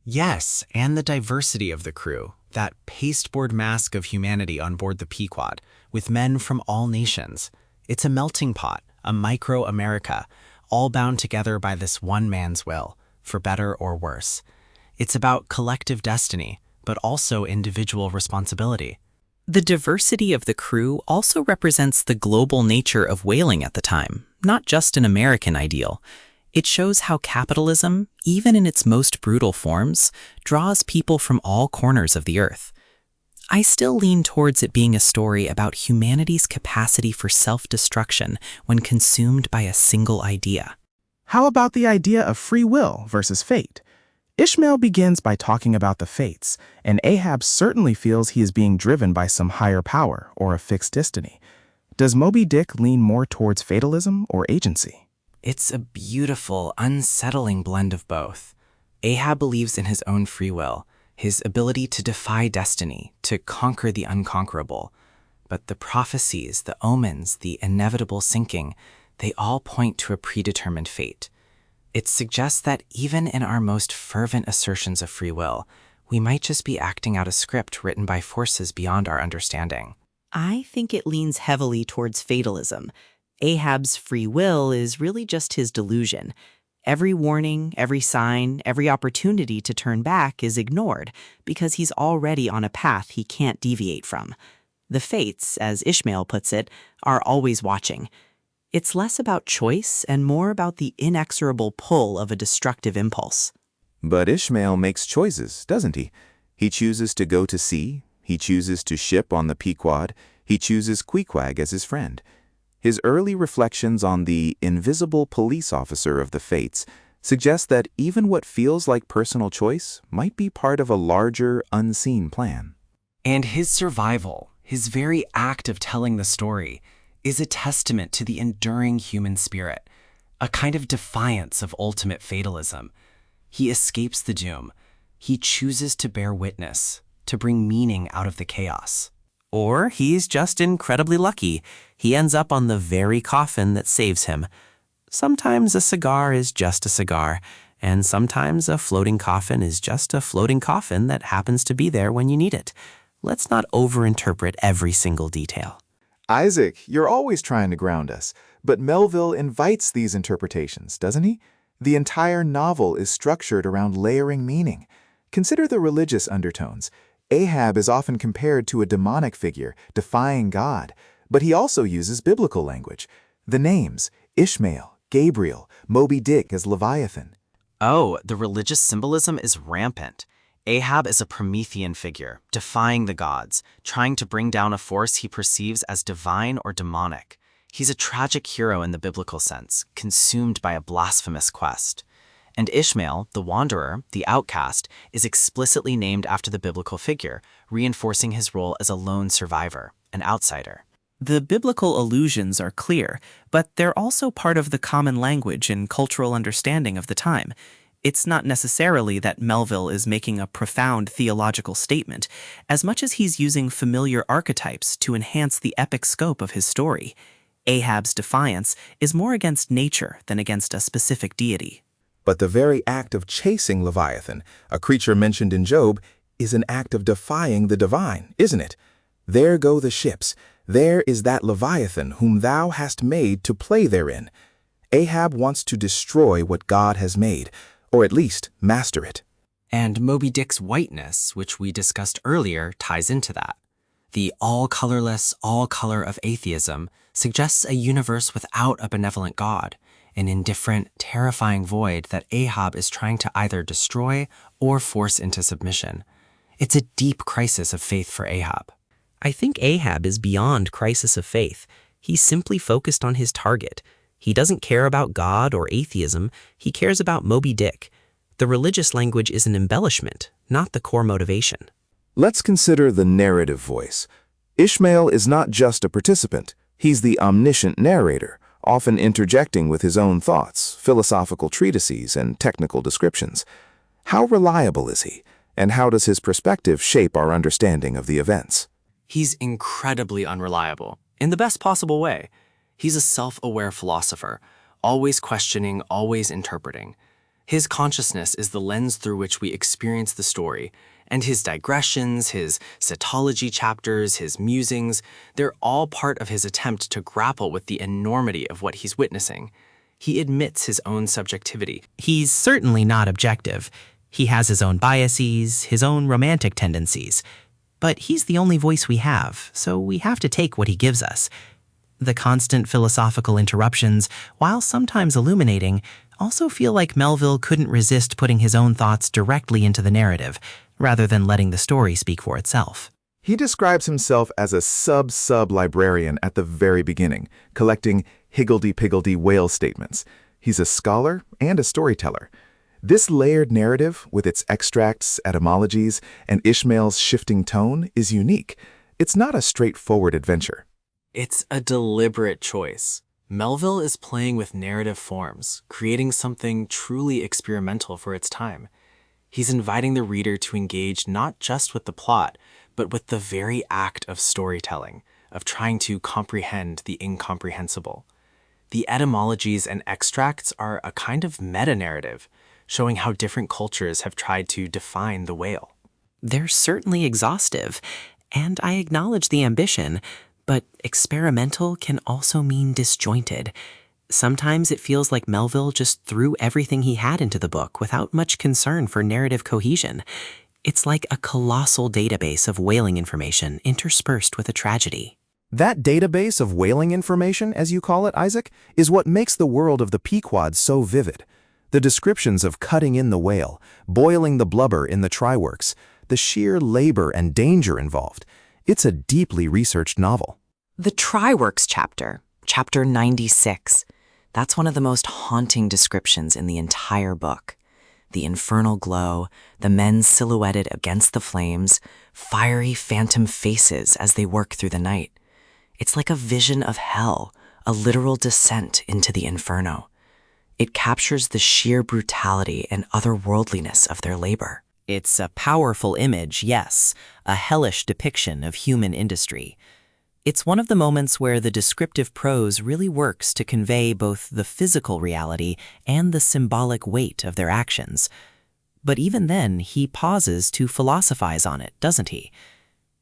Yes, and the diversity of the crew, that pasteboard mask of humanity on board the Pequod, with men from all nations. It's a melting pot, a micro-America, all bound together by this one man's will, for better or worse. It's about collective destiny, but also individual responsibility. The diversity of the crew also represents the global nature of whaling at the time, not just an American ideal. It shows how capitalism, even in its most brutal forms, draws people from all corners of the earth. I still lean towards it being a story about humanity's capacity for self-destruction when consumed by a single idea. How about the idea of free will versus fate? Ishmael begins by talking about the fates, and Ahab certainly feels he is being driven by some higher power or a fixed destiny. Does Moby Dick lean more towards fatalism or agency? It's a beautiful, unsettling blend of both. Ahab believes in his own free will, his ability to defy destiny, to conquer the unconquerable. But the prophecies, the omens, the inevitable sinking, they all point to a predetermined fate. It suggests that even in our most fervent assertions of free will, we might just be acting out a script written by forces beyond our understanding. I think it leans heavily towards fatalism. Ahab's free will is really just his delusion. Every warning, every sign, every opportunity to turn back is ignored because he's already on a path he can't deviate from. The fates, as Ishmael puts it, are always watching. It's less about choice and more about the inexorable pull of a destructive impulse. But Ishmael makes choices, doesn't he? He chooses to go to sea, he chooses to ship on the Pequod, he chooses Queequeg as his friend. His early reflections on the invisible police officer of the fates suggest that even what feels like personal choice might be part of a larger, unseen plan. And his survival, his very act of telling the story, is a testament to the enduring human spirit, a kind of defiance of ultimate fatalism. He escapes the doom. He chooses to bear witness, to bring meaning out of the chaos. Or he's just incredibly lucky. He ends up on the very coffin that saves him. Sometimes a cigar is just a cigar, and sometimes a floating coffin is just a floating coffin that happens to be there when you need it. Let's not overinterpret every single detail. Isaac, you're always trying to ground us, but Melville invites these interpretations, doesn't he? The entire novel is structured around layering meaning. Consider the religious undertones. Ahab is often compared to a demonic figure, defying God, but he also uses biblical language. The names, Ishmael, Gabriel, Moby Dick as Leviathan. Oh, the religious symbolism is rampant. Ahab is a Promethean figure, defying the gods, trying to bring down a force he perceives as divine or demonic. He's a tragic hero in the biblical sense, consumed by a blasphemous quest. And Ishmael, the wanderer, the outcast, is explicitly named after the biblical figure, reinforcing his role as a lone survivor, an outsider. The biblical allusions are clear, but they're also part of the common language and cultural understanding of the time. It's not necessarily that Melville is making a profound theological statement, as much as he's using familiar archetypes to enhance the epic scope of his story. Ahab's defiance is more against nature than against a specific deity. But the very act of chasing Leviathan, a creature mentioned in Job, is an act of defying the divine, isn't it? There go the ships. There is that Leviathan whom thou hast made to play therein. Ahab wants to destroy what God has made, or at least master it. And Moby Dick's whiteness, which we discussed earlier, ties into that. The all-colorless, all-color of atheism suggests a universe without a benevolent God, an indifferent, terrifying void that Ahab is trying to either destroy or force into submission. It's a deep crisis of faith for Ahab. I think Ahab is beyond crisis of faith. He's simply focused on his target. He doesn't care about God or atheism. He cares about Moby Dick. The religious language is an embellishment, not the core motivation. Let's consider the narrative voice. Ishmael is not just a participant. He's the omniscient narrator, often interjecting with his own thoughts, philosophical treatises, and technical descriptions. How reliable is he, and how does his perspective shape our understanding of the events? He's incredibly unreliable, in the best possible way. He's a self-aware philosopher, always questioning, always interpreting. His consciousness is the lens through which we experience the story, and his digressions, his cetology chapters, his musings, they're all part of his attempt to grapple with the enormity of what he's witnessing. He admits his own subjectivity. He's certainly not objective. He has his own biases, his own romantic tendencies. But he's the only voice we have, so we have to take what he gives us. The constant philosophical interruptions, while sometimes illuminating, also feel like Melville couldn't resist putting his own thoughts directly into the narrative, rather than letting the story speak for itself. He describes himself as a sub-librarian at the very beginning, collecting higgledy-piggledy whale statements. He's a scholar and a storyteller. This layered narrative, with its extracts, etymologies, and Ishmael's shifting tone, is unique. It's not a straightforward adventure. It's a deliberate choice. Melville is playing with narrative forms, creating something truly experimental for its time. He's inviting the reader to engage not just with the plot, but with the very act of storytelling, of trying to comprehend the incomprehensible. The etymologies and extracts are a kind of meta-narrative, showing how different cultures have tried to define the whale. They're certainly exhaustive, and I acknowledge the ambition, But experimental can also mean disjointed. Sometimes it feels like Melville just threw everything he had into the book without much concern for narrative cohesion. It's like a colossal database of whaling information interspersed with a tragedy. That database of whaling information, as you call it, Isaac, is what makes the world of the Pequod so vivid. The descriptions of cutting in the whale, boiling the blubber in the tryworks, the sheer labor and danger involved. It's a deeply researched novel. The Tryworks chapter, chapter 96, that's one of the most haunting descriptions in the entire book. The infernal glow, the men silhouetted against the flames, fiery phantom faces as they work through the night. It's like a vision of hell, a literal descent into the inferno. It captures the sheer brutality and otherworldliness of their labor. It's a powerful image, yes, a hellish depiction of human industry. It's one of the moments where the descriptive prose really works to convey both the physical reality and the symbolic weight of their actions. But even then, he pauses to philosophize on it, doesn't he?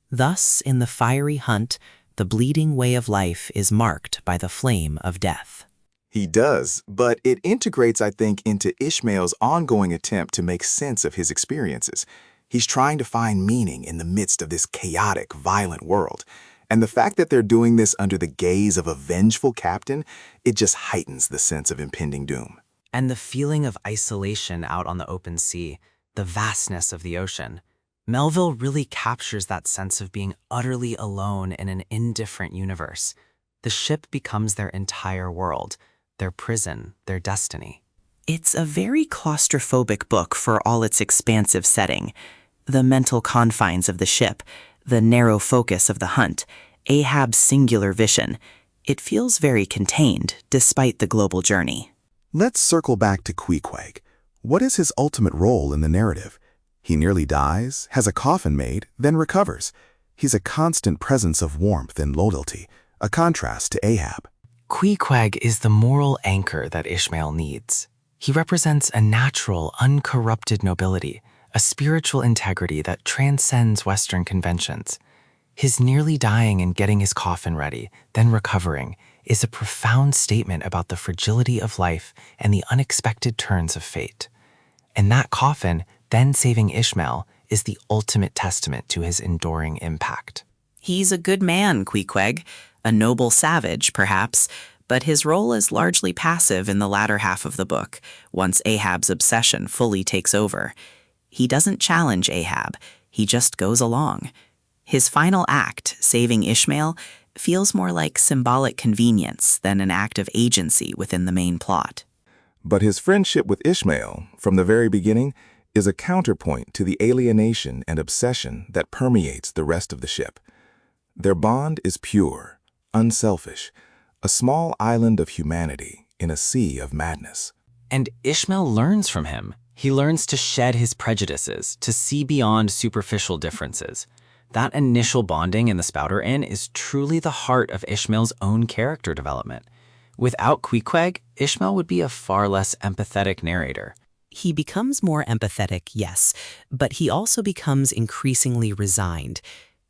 Thus, in the fiery hunt, the bleeding way of life is marked by the flame of death. He does, but it integrates, I think, into Ishmael's ongoing attempt to make sense of his experiences. He's trying to find meaning in the midst of this chaotic, violent world. And the fact that they're doing this under the gaze of a vengeful captain, it just heightens the sense of impending doom. And the feeling of isolation out on the open sea, the vastness of the ocean. Melville really captures that sense of being utterly alone in an indifferent universe. The ship becomes their entire world, their prison, their destiny. It's a very claustrophobic book for all its expansive setting. The mental confines of the ship, the narrow focus of the hunt, Ahab's singular vision. It feels very contained, despite the global journey. Let's circle back to Queequeg. What is his ultimate role in the narrative? He nearly dies, has a coffin made, then recovers. He's a constant presence of warmth and loyalty, a contrast to Ahab. Queequeg is the moral anchor that Ishmael needs. He represents a natural, uncorrupted nobility, a spiritual integrity that transcends Western conventions. His nearly dying and getting his coffin ready, then recovering, is a profound statement about the fragility of life and the unexpected turns of fate. And that coffin, then saving Ishmael, is the ultimate testament to his enduring impact. He's a good man, Queequeg, a noble savage, perhaps, but his role is largely passive in the latter half of the book, once Ahab's obsession fully takes over. He doesn't challenge Ahab, he just goes along. His final act, saving Ishmael, feels more like symbolic convenience than an act of agency within the main plot. But his friendship with Ishmael, from the very beginning, is a counterpoint to the alienation and obsession that permeates the rest of the ship. Their bond is pure, unselfish, a small island of humanity in a sea of madness. And Ishmael learns from him. He learns to shed his prejudices, to see beyond superficial differences. That initial bonding in the Spouter Inn is truly the heart of Ishmael's own character development. Without Queequeg, Ishmael would be a far less empathetic narrator. He becomes more empathetic, yes, but he also becomes increasingly resigned.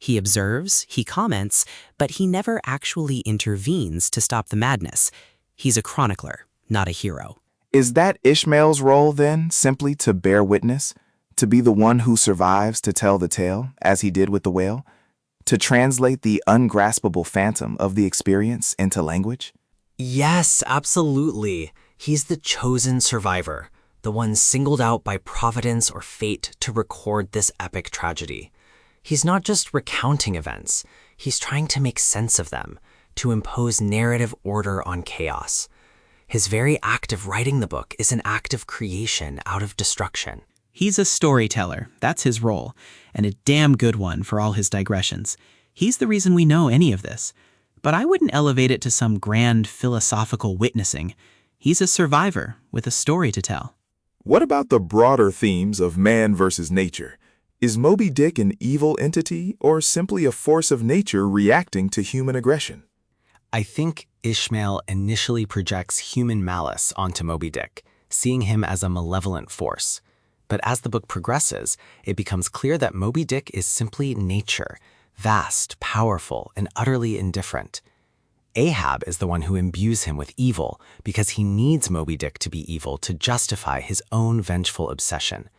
He observes, he comments, but he never actually intervenes to stop the madness. He's a chronicler, not a hero. Is that Ishmael's role, then, simply to bear witness? To be the one who survives to tell the tale, as he did with the whale? To translate the ungraspable phantom of the experience into language? Yes, absolutely. He's the chosen survivor, the one singled out by providence or fate to record this epic tragedy. He's not just recounting events, he's trying to make sense of them, to impose narrative order on chaos. His very act of writing the book is an act of creation out of destruction. He's a storyteller, that's his role, and a damn good one for all his digressions. He's the reason we know any of this. But I wouldn't elevate it to some grand philosophical witnessing. He's a survivor with a story to tell. What about the broader themes of man versus nature? Is Moby Dick an evil entity or simply a force of nature reacting to human aggression? I think Ishmael initially projects human malice onto Moby Dick, seeing him as a malevolent force. But as the book progresses, it becomes clear that Moby Dick is simply nature, vast, powerful, and utterly indifferent. Ahab is the one who imbues him with evil because he needs Moby Dick to be evil to justify his own vengeful obsession.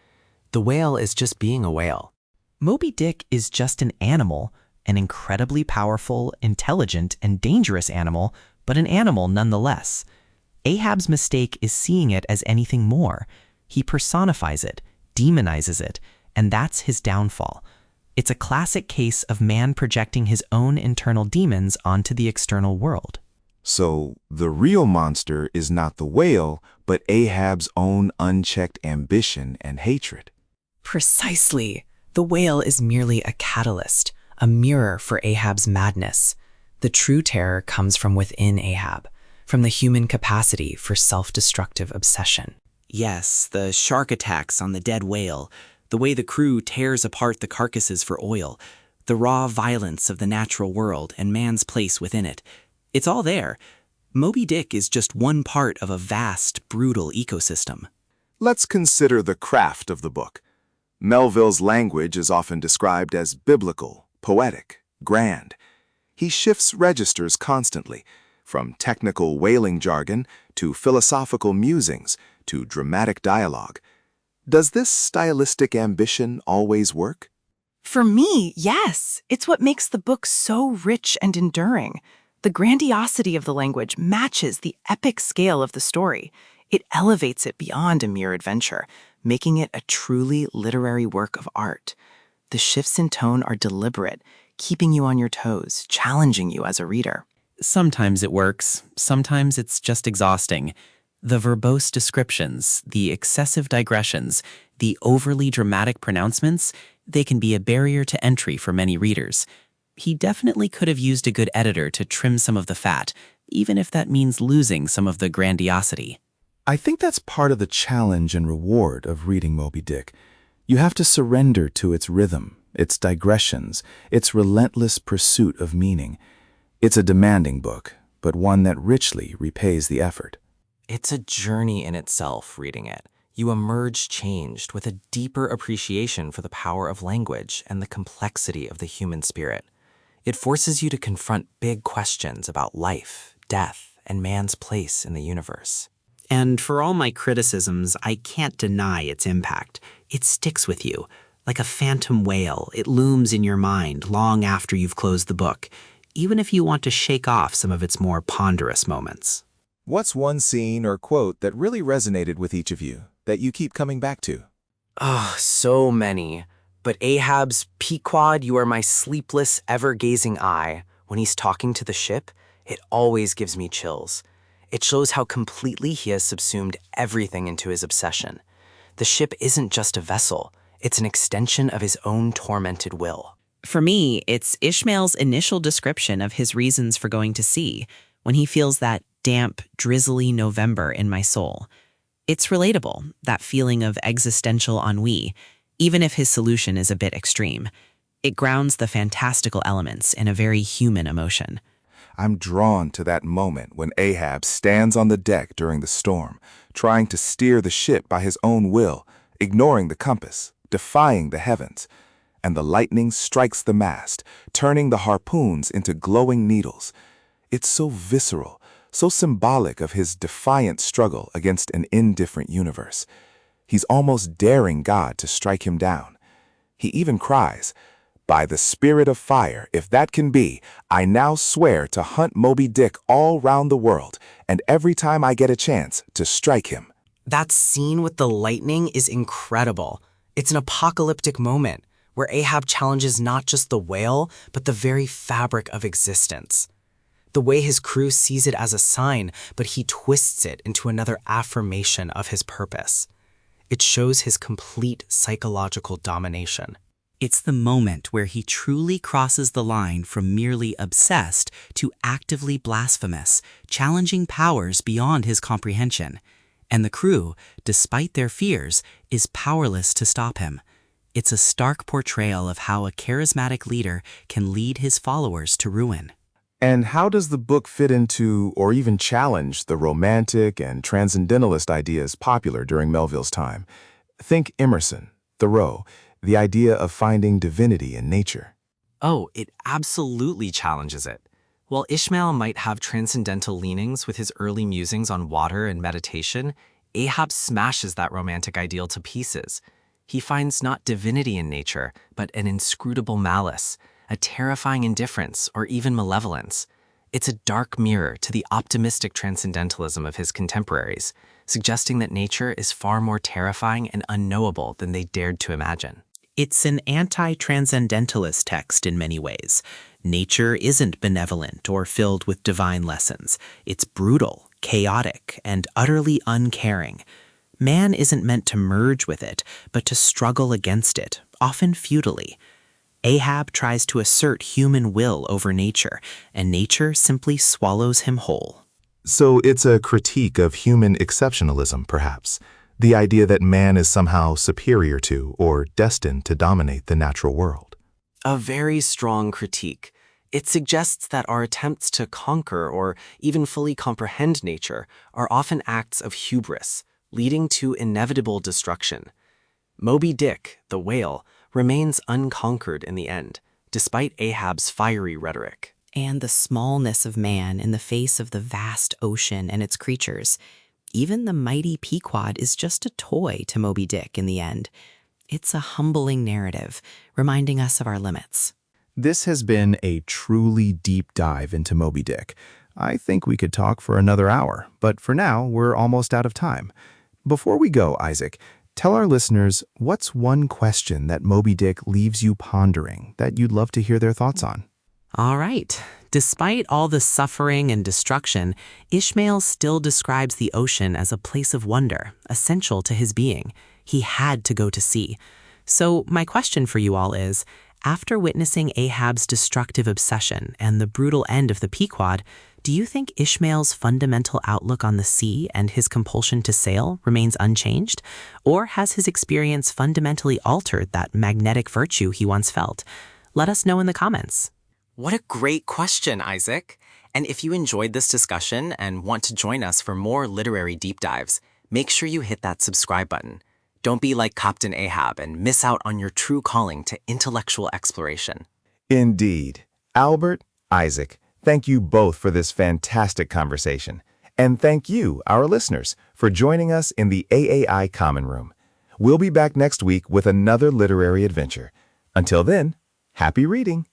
The whale is just being a whale. Moby Dick is just an animal, an incredibly powerful, intelligent, and dangerous animal, but an animal nonetheless. Ahab's mistake is seeing it as anything more. He personifies it, demonizes it, and that's his downfall. It's a classic case of man projecting his own internal demons onto the external world. So the real monster is not the whale, but Ahab's own unchecked ambition and hatred. Precisely. The whale is merely a catalyst, a mirror for Ahab's madness. The true terror comes from within Ahab, from the human capacity for self-destructive obsession. Yes, the shark attacks on the dead whale, the way the crew tears apart the carcasses for oil, the raw violence of the natural world and man's place within it. It's all there. Moby Dick is just one part of a vast, brutal ecosystem. Let's consider the craft of the book. Melville's language is often described as biblical, poetic, grand. He shifts registers constantly, from technical whaling jargon to philosophical musings to dramatic dialogue. Does this stylistic ambition always work? For me, yes. It's what makes the book so rich and enduring. The grandiosity of the language matches the epic scale of the story. It elevates it beyond a mere adventure, making it a truly literary work of art. The shifts in tone are deliberate, keeping you on your toes, challenging you as a reader. Sometimes it works, sometimes it's just exhausting. The verbose descriptions, the excessive digressions, the overly dramatic pronouncements, they can be a barrier to entry for many readers. He definitely could have used a good editor to trim some of the fat, even if that means losing some of the grandiosity. I think that's part of the challenge and reward of reading Moby Dick. You have to surrender to its rhythm, its digressions, its relentless pursuit of meaning. It's a demanding book, but one that richly repays the effort. It's a journey in itself, reading it. You emerge changed with a deeper appreciation for the power of language and the complexity of the human spirit. It forces you to confront big questions about life, death, and man's place in the universe. And for all my criticisms, I can't deny its impact. It sticks with you. Like a phantom whale, it looms in your mind long after you've closed the book, even if you want to shake off some of its more ponderous moments. What's one scene or quote that really resonated with each of you, that you keep coming back to? Oh, so many. But Ahab's "Pequod, you are my sleepless, ever-gazing eye," when he's talking to the ship, it always gives me chills. It shows how completely he has subsumed everything into his obsession. The ship isn't just a vessel, it's an extension of his own tormented will. For me, it's Ishmael's initial description of his reasons for going to sea, when he feels that damp, drizzly November in my soul. It's relatable, that feeling of existential ennui, even if his solution is a bit extreme. It grounds the fantastical elements in a very human emotion. I'm drawn to that moment when Ahab stands on the deck during the storm, trying to steer the ship by his own will, ignoring the compass, defying the heavens, and the lightning strikes the mast, turning the harpoons into glowing needles. It's so visceral, so symbolic of his defiant struggle against an indifferent universe. He's almost daring God to strike him down. He even cries, "By the spirit of fire, if that can be, I now swear to hunt Moby Dick all round the world, and every time I get a chance, to strike him." That scene with the lightning is incredible. It's an apocalyptic moment where Ahab challenges not just the whale, but the very fabric of existence. The way his crew sees it as a sign, but he twists it into another affirmation of his purpose. It shows his complete psychological domination. It's the moment where he truly crosses the line from merely obsessed to actively blasphemous, challenging powers beyond his comprehension. And the crew, despite their fears, is powerless to stop him. It's a stark portrayal of how a charismatic leader can lead his followers to ruin. And how does the book fit into or even challenge the romantic and transcendentalist ideas popular during Melville's time? Think Emerson, Thoreau, the idea of finding divinity in nature. Oh, it absolutely challenges it. While Ishmael might have transcendental leanings with his early musings on water and meditation, Ahab smashes that romantic ideal to pieces. He finds not divinity in nature, but an inscrutable malice, a terrifying indifference, or even malevolence. It's a dark mirror to the optimistic transcendentalism of his contemporaries, suggesting that nature is far more terrifying and unknowable than they dared to imagine. It's an anti-transcendentalist text in many ways. Nature isn't benevolent or filled with divine lessons. It's brutal, chaotic, and utterly uncaring. Man isn't meant to merge with it, but to struggle against it, often futilely. Ahab tries to assert human will over nature, and nature simply swallows him whole. So it's a critique of human exceptionalism, perhaps. The idea that man is somehow superior to or destined to dominate the natural world. A very strong critique. It suggests that our attempts to conquer or even fully comprehend nature are often acts of hubris, leading to inevitable destruction. Moby Dick, the whale, remains unconquered in the end, despite Ahab's fiery rhetoric. And the smallness of man in the face of the vast ocean and its creatures. Even the mighty Pequod is just a toy to Moby Dick in the end. It's a humbling narrative, reminding us of our limits. This has been a truly deep dive into Moby Dick. I think we could talk for another hour, but for now, we're almost out of time. Before we go, Isaac, tell our listeners what's one question that Moby Dick leaves you pondering that you'd love to hear their thoughts on? All right. Despite all the suffering and destruction, Ishmael still describes the ocean as a place of wonder, essential to his being. He had to go to sea. So my question for you all is, after witnessing Ahab's destructive obsession and the brutal end of the Pequod, do you think Ishmael's fundamental outlook on the sea and his compulsion to sail remains unchanged? Or has his experience fundamentally altered that magnetic virtue he once felt? Let us know in the comments. What a great question, Isaac. And if you enjoyed this discussion and want to join us for more literary deep dives, make sure you hit that subscribe button. Don't be like Captain Ahab and miss out on your true calling to intellectual exploration. Indeed. Albert, Isaac, thank you both for this fantastic conversation. And thank you, our listeners, for joining us in the AAI Common Room. We'll be back next week with another literary adventure. Until then, happy reading!